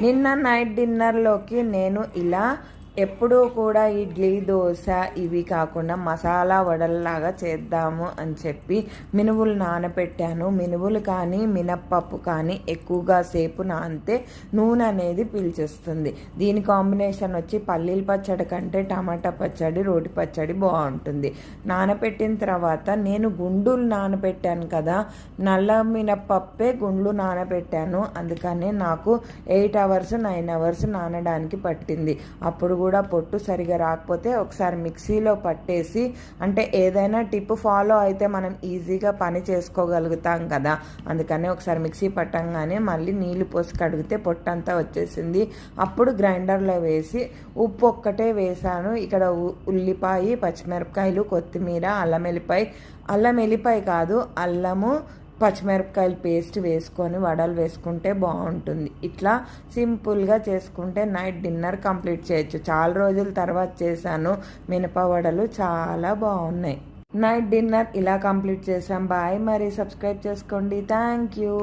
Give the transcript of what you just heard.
నిన్న నైట్ డిన్నర్లోకి నేను ఇలా ఎప్పుడూ కూడా ఇడ్లీ దోశ ఇవి కాకుండా మసాలా వడల్లాగా చేద్దాము అని చెప్పి మినువులు నానబెట్టాను. మినువులు కానీ మినప్పప్పు కానీ ఎక్కువగా సేపు నానితే నూనె అనేది పీల్చేస్తుంది. దీని కాంబినేషన్ వచ్చి పల్లీల పచ్చడి కంటే టమాటా పచ్చడి, రోటి పచ్చడి బాగుంటుంది. నానబెట్టిన తర్వాత నేను గుండులు నానబెట్టాను కదా, నల్ల మినప్పప్పే గుండ్లు నానబెట్టాను. అందుకనే నాకు 8 hours 9 hours నానడానికి పట్టింది. అప్పుడు కూడా పొట్టు సరిగా రాకపోతే ఒకసారి మిక్సీలో పట్టేసి, అంటే ఏదైనా టిప్ ఫాలో అయితే మనం ఈజీగా పని చేసుకోగలుగుతాం కదా, అందుకని ఒకసారి మిక్సీ పట్టంగానే మళ్ళీ నీళ్లు పోసి కడిగితే పొట్టు అంతా వచ్చేసింది. అప్పుడు గ్రైండర్లో వేసి ఉప్పు ఒక్కటే వేసాను. ఇక్కడ ఉల్లిపాయ, పచ్చిమిరపకాయలు, కొత్తిమీర, అల్లం వెల్లిపాయ కాదు, అల్లము, పచ్చిమిరపకాయలు పేస్ట్ వేసుకొని వడలు వేసుకుంటే బాగుంటుంది. ఇట్లా సింపుల్గా చేసుకుంటే నైట్ డిన్నర్ కంప్లీట్ చేయొచ్చు. చాలా రోజుల తర్వాత చేశాను మినప వడలు, చాలా బాగున్నాయి. నైట్ డిన్నర్ ఇలా కంప్లీట్ చేసాం. బాయ్. మరి సబ్స్క్రైబ్ చేసుకోండి. Thank you.